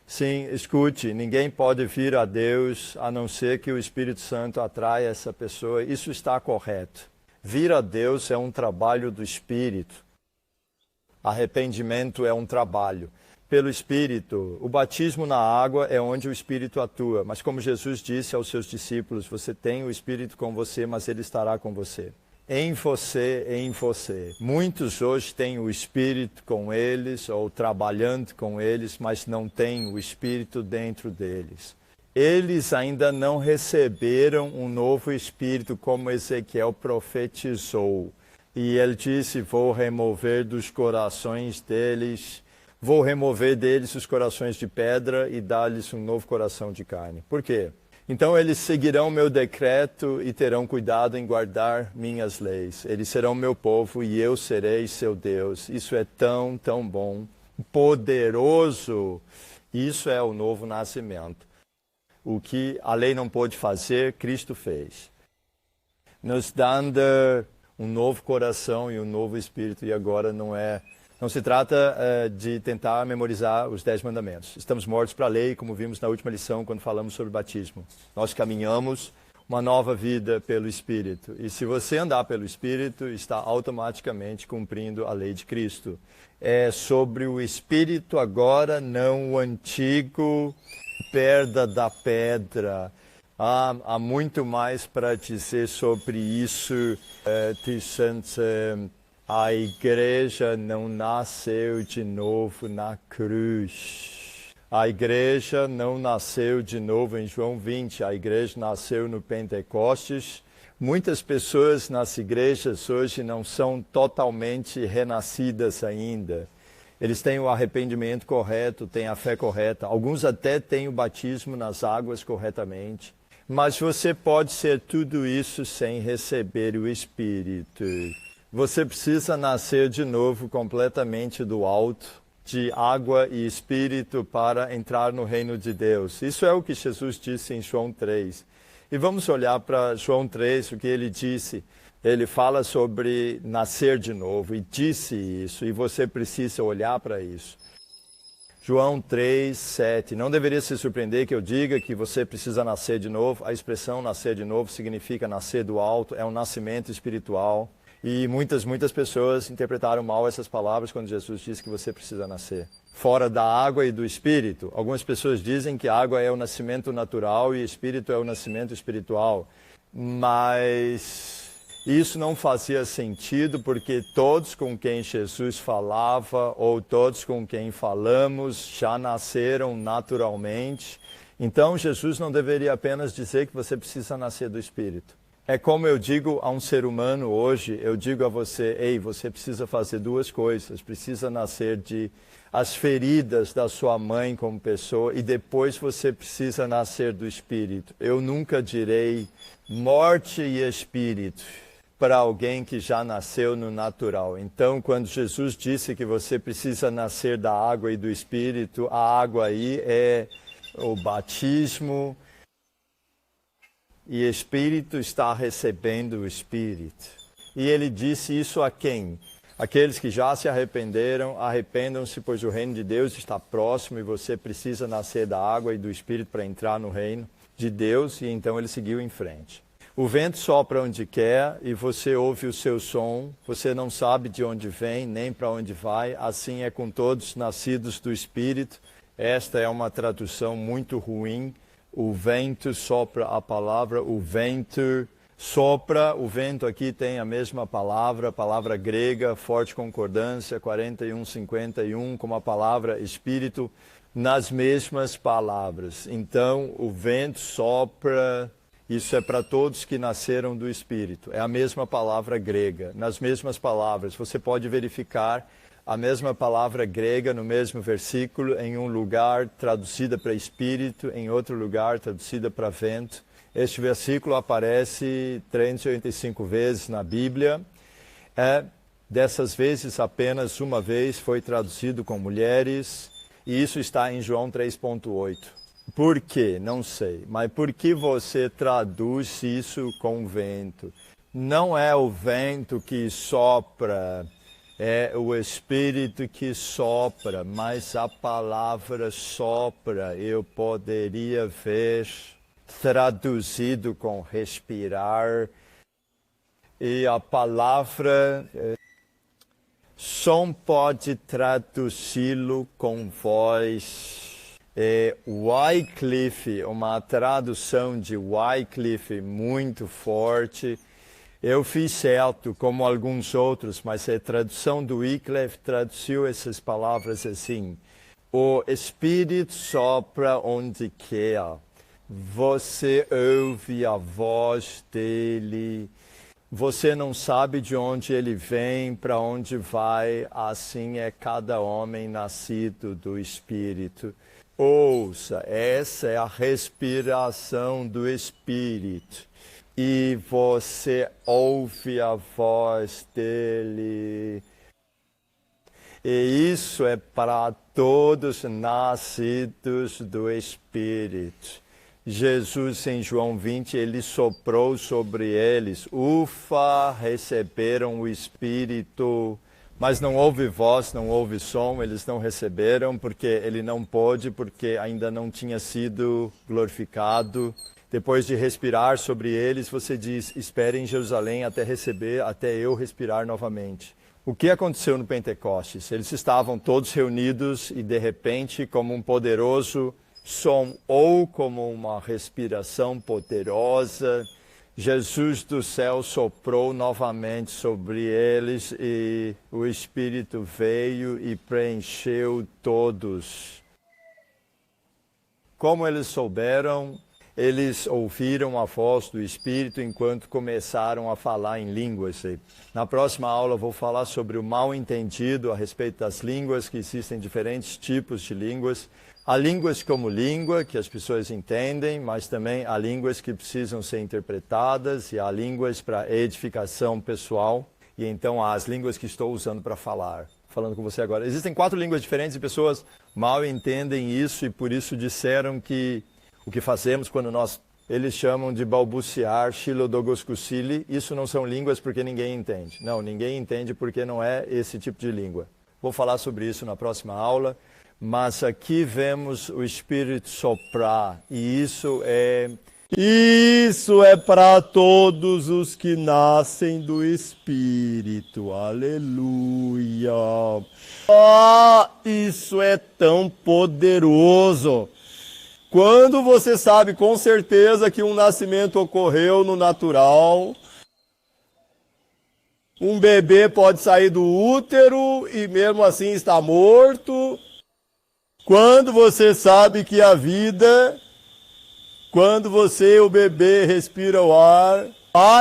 Sim, escute, ninguém pode vir a Deus a não ser que o Espírito Santo atraia essa pessoa. Isso está correto. Vir a Deus é um trabalho do Espírito. Arrependimento é um trabalho pelo Espírito. O batismo na água é onde o Espírito atua. Mas como Jesus disse aos seus discípulos, você tem o Espírito com você, mas ele estará com você. Em você, em você. Muitos hoje têm o Espírito com eles ou trabalhando com eles, mas não têm o Espírito dentro deles. Eles ainda não receberam um novo Espírito como Ezequiel profetizou. E ele disse, vou remover dos corações deles, vou remover deles os corações de pedra e dar-lhes um novo coração de carne. Por quê? Então eles seguirão meu decreto e terão cuidado em guardar minhas leis. Eles serão meu povo e eu serei seu Deus. Isso é tão, tão bom, poderoso. Isso é o novo nascimento. O que a lei não pôde fazer, Cristo fez. Nos dando um novo coração e um novo espírito. E agora não se trata de tentar memorizar os 10 mandamentos. Estamos mortos para a lei, como vimos na última lição, quando falamos sobre batismo. Nós caminhamos uma nova vida pelo Espírito. E se você andar pelo Espírito, está automaticamente cumprindo a lei de Cristo. É sobre o Espírito agora, não o antigo, perda da pedra. Há muito mais para dizer sobre isso. A igreja não nasceu de novo na cruz. A igreja não nasceu de novo em João 20. A igreja nasceu no Pentecostes. Muitas pessoas nas igrejas hoje não são totalmente renascidas ainda. Eles têm o arrependimento correto, têm a fé correta. Alguns até têm o batismo nas águas corretamente. Mas você pode ser tudo isso sem receber o Espírito. Você precisa nascer de novo completamente do alto, de água e Espírito para entrar no reino de Deus. Isso é o que Jesus disse em João 3. E vamos olhar para João 3, o que ele disse. Ele fala sobre nascer de novo e disse isso, e você precisa olhar para isso. João 3, 7. Não deveria se surpreender que eu diga que você precisa nascer de novo. A expressão nascer de novo significa nascer do alto, é um nascimento espiritual. E muitas pessoas interpretaram mal essas palavras quando Jesus disse que você precisa nascer. Fora da água e do Espírito. Algumas pessoas dizem que a água é o nascimento natural e o Espírito é o nascimento espiritual. Mas isso não fazia sentido porque todos com quem Jesus falava ou todos com quem falamos já nasceram naturalmente. Então Jesus não deveria apenas dizer que você precisa nascer do Espírito. É como eu digo a um ser humano hoje, eu digo a você, ei, você precisa fazer duas coisas, precisa nascer de as feridas da sua mãe como pessoa e depois você precisa nascer do Espírito. Eu nunca direi morte e Espírito para alguém que já nasceu no natural. Então, quando Jesus disse que você precisa nascer da água e do Espírito, a água aí é o batismo, e o Espírito está recebendo o Espírito. E ele disse isso a quem? Aqueles que já se arrependeram, arrependam-se, pois o reino de Deus está próximo e você precisa nascer da água e do Espírito para entrar no reino de Deus. E então ele seguiu em frente. O vento sopra onde quer e você ouve o seu som. Você não sabe de onde vem, nem para onde vai. Assim é com todos nascidos do Espírito. Esta é uma tradução muito ruim. O vento sopra a palavra, o vento sopra, o vento aqui tem a mesma palavra grega, forte concordância, 41:51, com a palavra espírito, nas mesmas palavras. Então, o vento sopra, isso é para todos que nasceram do Espírito. É a mesma palavra grega, nas mesmas palavras. Você pode verificar a mesma palavra grega no mesmo versículo, em um lugar traduzida para espírito, em outro lugar traduzida para vento. Este versículo aparece 385 vezes na Bíblia. Dessas vezes, apenas uma vez foi traduzido com mulheres, e isso está em João 3,8. Por quê? Não sei. Mas por que você traduz isso com vento? Não é o vento que sopra, é o Espírito que sopra, mas a palavra sopra, eu poderia ver traduzido com respirar, e a palavra som pode traduzi-lo com voz. Wycliffe, uma tradução de Wycliffe muito forte. Eu fiz certo, como alguns outros, mas a tradução do Wycliffe traduziu essas palavras assim: o Espírito sopra onde quer, você ouve a voz dele, você não sabe de onde ele vem, para onde vai, assim é cada homem nascido do Espírito. Ouça, essa é a respiração do Espírito. E você ouve a voz dele. E isso é para todos nascidos do Espírito. Jesus, em João 20, ele soprou sobre eles. Ufa, receberam o Espírito. Mas não houve voz, não houve som, eles não receberam, porque ele não pôde, porque ainda não tinha sido glorificado. Depois de respirar sobre eles, você diz, espere em Jerusalém até receber, até eu respirar novamente. O que aconteceu no Pentecostes? Eles estavam todos reunidos e de repente, como um poderoso som ou como uma respiração poderosa, Jesus do céu soprou novamente sobre eles e o Espírito veio e preencheu todos. Como eles souberam? eles ouviram a voz do Espírito enquanto começaram a falar em línguas. Na próxima aula eu vou falar sobre o mal entendido a respeito das línguas, que existem diferentes tipos de línguas. Há línguas como língua, que as pessoas entendem, mas também há línguas que precisam ser interpretadas e há línguas para edificação pessoal. E então há as línguas que estou usando para falar. Falando com você agora. Existem 4 línguas diferentes e pessoas mal entendem isso e por isso disseram que o que fazemos quando eles chamam de balbuciar, xilodogoscucili, isso não são línguas porque ninguém entende. Não, ninguém entende porque não é esse tipo de língua. Vou falar sobre isso na próxima aula, mas aqui vemos o Espírito soprar e isso é para todos os que nascem do Espírito. Aleluia! Ah, isso é tão poderoso! Quando você sabe com certeza que um nascimento ocorreu no natural, um bebê pode sair do útero e mesmo assim está morto. Quando você sabe que a vida, quando o bebê respira o ar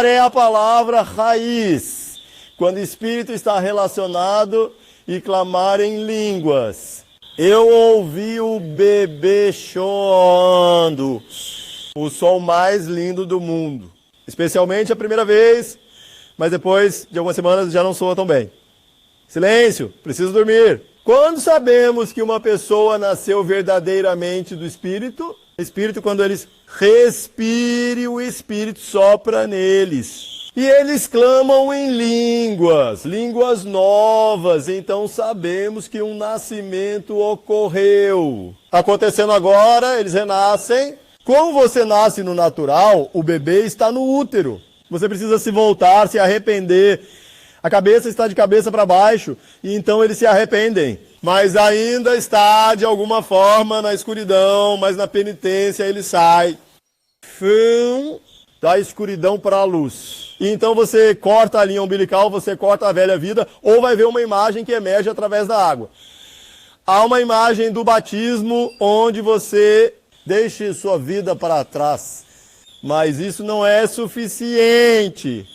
é a palavra raiz. Quando o espírito está relacionado e clamar em línguas. Eu ouvi o bebê chorando, o som mais lindo do mundo. Especialmente a primeira vez, mas depois de algumas semanas já não soa tão bem. Silêncio, preciso dormir. Quando sabemos que uma pessoa nasceu verdadeiramente do Espírito? Espírito, quando eles respirem, o Espírito sopra neles. E eles clamam em línguas novas, então sabemos que um nascimento ocorreu. Acontecendo agora, eles renascem. Como você nasce no natural, o bebê está no útero. Você precisa se voltar, se arrepender. A cabeça está de cabeça para baixo, e então eles se arrependem. Mas ainda está, de alguma forma, na escuridão, mas na penitência ele sai. Da escuridão para a luz. E então você corta a linha umbilical, você corta a velha vida, ou vai ver uma imagem que emerge através da água. Há uma imagem do batismo onde você deixe sua vida para trás. Mas isso não é suficiente.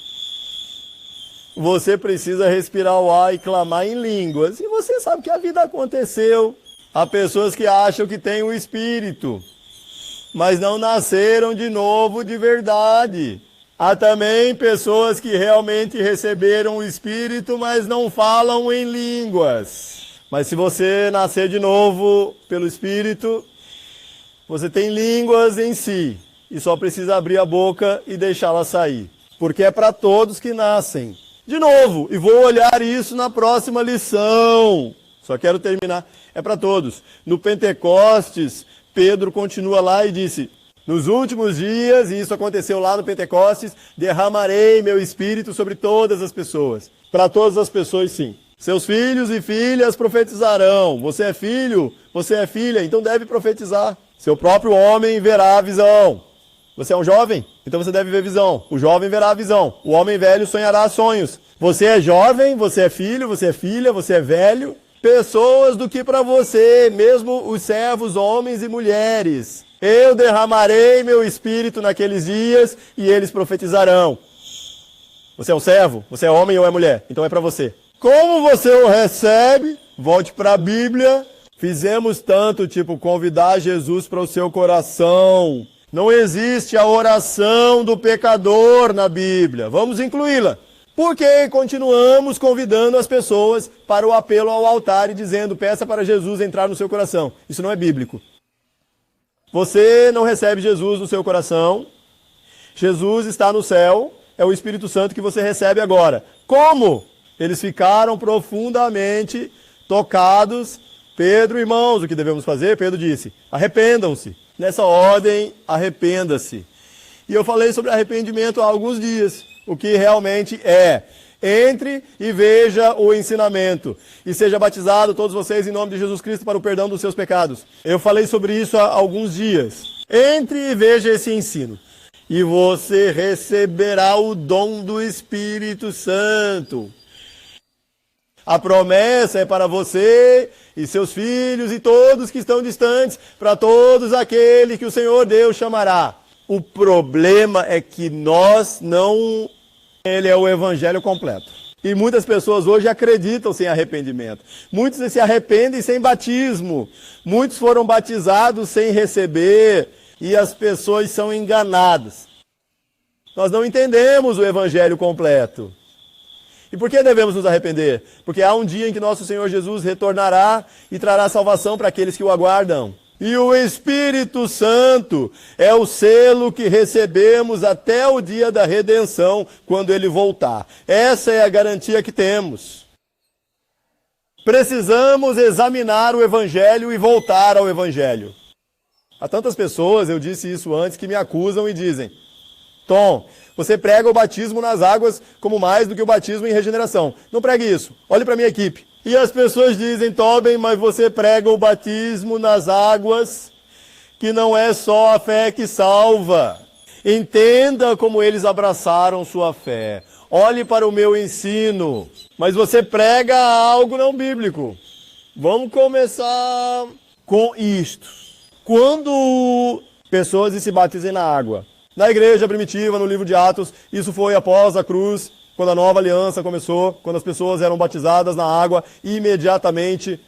Você precisa respirar o ar e clamar em línguas. E você sabe que a vida aconteceu. Há pessoas que acham que têm o Espírito, mas não nasceram de novo de verdade. Há também pessoas que realmente receberam o Espírito, mas não falam em línguas. Mas se você nascer de novo pelo Espírito, você tem línguas em si. E só precisa abrir a boca e deixá-la sair. Porque é para todos que nascem. De novo, e vou olhar isso na próxima lição. Só quero terminar. É para todos. No Pentecostes, Pedro continua lá e disse: nos últimos dias, e isso aconteceu lá no Pentecostes, derramarei meu espírito sobre todas as pessoas. Para todas as pessoas, sim. Seus filhos e filhas profetizarão. Você é filho, você é filha, então deve profetizar. Seu próprio homem verá a visão. Você é um jovem, então você deve ver visão. O jovem verá a visão. O homem velho sonhará sonhos. Você é jovem, você é filho, você é filha, você é velho. Pessoas do que para você, mesmo os servos, homens e mulheres. Eu derramarei meu espírito naqueles dias e eles profetizarão. Você é um servo? Você é homem ou é mulher? Então é para você. Como você o recebe? Volte para a Bíblia. Fizemos tanto, tipo, convidar Jesus para o seu coração. Não existe a oração do pecador na Bíblia. Vamos incluí-la. Porque continuamos convidando as pessoas para o apelo ao altar e dizendo: peça para Jesus entrar no seu coração. Isso não é bíblico. Você não recebe Jesus no seu coração. Jesus está no céu. É o Espírito Santo que você recebe agora. Como? Eles ficaram profundamente tocados. Pedro, irmãos, o que devemos fazer? Pedro disse: arrependam-se. Nessa ordem, arrependa-se. E eu falei sobre arrependimento há alguns dias. O que realmente é. Entre e veja o ensinamento. E seja batizado todos vocês em nome de Jesus Cristo para o perdão dos seus pecados. Eu falei sobre isso há alguns dias. Entre e veja esse ensino. E você receberá o dom do Espírito Santo. A promessa é para você e seus filhos e todos que estão distantes, para todos aqueles que o Senhor Deus chamará.
O problema é que nós não... Ele é o evangelho completo. E muitas pessoas hoje acreditam sem arrependimento. Muitos se arrependem sem batismo. Muitos foram batizados sem receber. E as pessoas são enganadas. Nós não entendemos o evangelho completo. E por que devemos nos arrepender? Porque há um dia em que nosso Senhor Jesus retornará e trará salvação para aqueles que o aguardam. E o Espírito Santo é o selo que recebemos até o dia da redenção, quando ele voltar. Essa é a garantia que temos. Precisamos examinar o Evangelho e voltar ao Evangelho. Há tantas pessoas, eu disse isso antes, que me acusam e dizem: Tom, você prega o batismo nas águas como mais do que o batismo em regeneração. Não pregue isso. Olhe para a minha equipe. E as pessoas dizem: Tobin, mas você prega o batismo nas águas, que não é só a fé que salva. Entenda como eles abraçaram sua fé. Olhe para o meu ensino. Mas você prega algo não bíblico. Vamos começar com isto. Quando pessoas se batizem na água, na igreja primitiva, no livro de Atos, isso foi após a cruz, quando a nova aliança começou, quando as pessoas eram batizadas na água, imediatamente.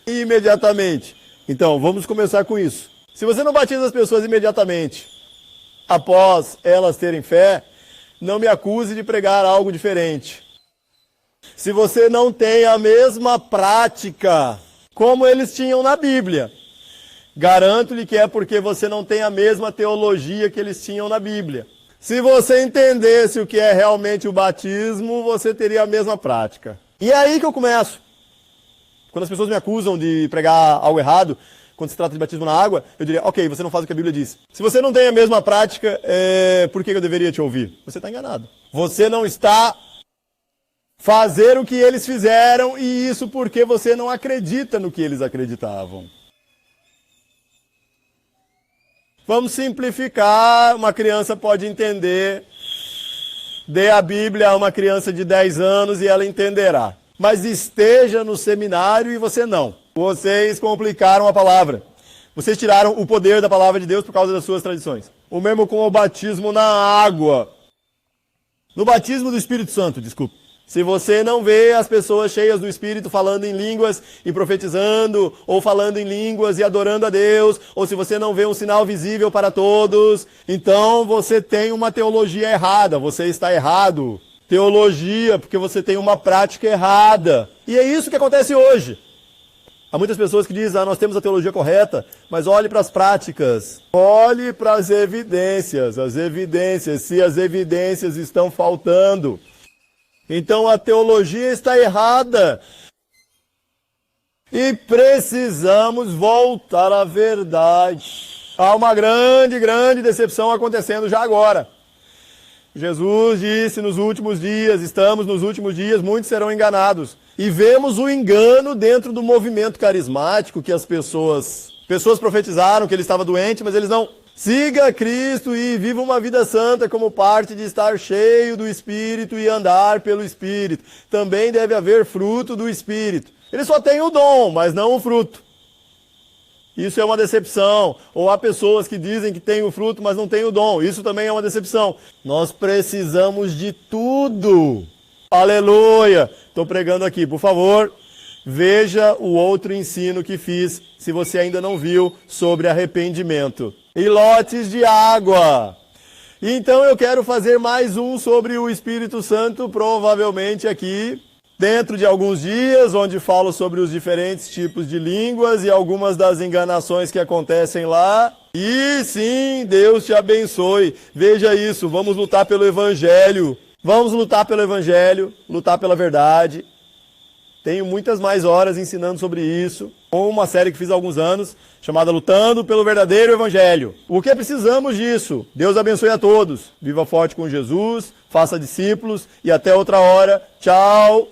Então, vamos começar com isso. Se você não batiza as pessoas imediatamente, após elas terem fé, não me acuse de pregar algo diferente. Se você não tem a mesma prática como eles tinham na Bíblia, garanto-lhe que é porque você não tem a mesma teologia que eles tinham na Bíblia. Se você entendesse o que é realmente o batismo, você teria a mesma prática. E é aí que eu começo. Quando as pessoas me acusam de pregar algo errado, quando se trata de batismo na água, eu diria: ok, você não faz o que a Bíblia diz. Se você não tem a mesma prática, por que eu deveria te ouvir? Você está enganado. Você não está fazendo o que eles fizeram, e isso porque você não acredita no que eles acreditavam. Vamos simplificar, uma criança pode entender. Dê a Bíblia a uma criança de 10 anos e ela entenderá. Mas esteja no seminário e você não. Vocês complicaram a palavra. Vocês tiraram o poder da palavra de Deus por causa das suas tradições. O mesmo com o batismo na água. No batismo do Espírito Santo, desculpe. Se você não vê as pessoas cheias do Espírito falando em línguas e profetizando, ou falando em línguas e adorando a Deus, ou se você não vê um sinal visível para todos, então você tem uma teologia errada, você está errado. Teologia, porque você tem uma prática errada. E é isso que acontece hoje. Há muitas pessoas que dizem: nós temos a teologia correta, mas olhe para as práticas. Olhe para as evidências, se as evidências estão faltando. Então a teologia está errada. E precisamos voltar à verdade. Há uma grande decepção acontecendo já agora. Jesus disse nos últimos dias, estamos nos últimos dias, muitos serão enganados. E vemos o engano dentro do movimento carismático, que as pessoas profetizaram que ele estava doente, mas eles não. Siga Cristo e viva uma vida santa como parte de estar cheio do Espírito e andar pelo Espírito. Também deve haver fruto do Espírito. Ele só tem o dom, mas não o fruto. Isso é uma decepção. Ou há pessoas que dizem que têm o fruto, mas não têm o dom. Isso também é uma decepção. Nós precisamos de tudo. Aleluia! Estou pregando aqui, por favor. Veja o outro ensino que fiz, se você ainda não viu, sobre arrependimento. E lotes de água. Então eu quero fazer mais um sobre o Espírito Santo, provavelmente aqui, dentro de alguns dias, onde falo sobre os diferentes tipos de línguas e algumas das enganações que acontecem lá. E sim, Deus te abençoe. Veja isso, vamos lutar pelo Evangelho. Vamos lutar pelo Evangelho, lutar pela verdade. Tenho muitas mais horas ensinando sobre isso. Uma série que fiz há alguns anos, chamada Lutando pelo Verdadeiro Evangelho. O que precisamos disso? Deus abençoe a todos. Viva forte com Jesus, faça discípulos e até outra hora. Tchau!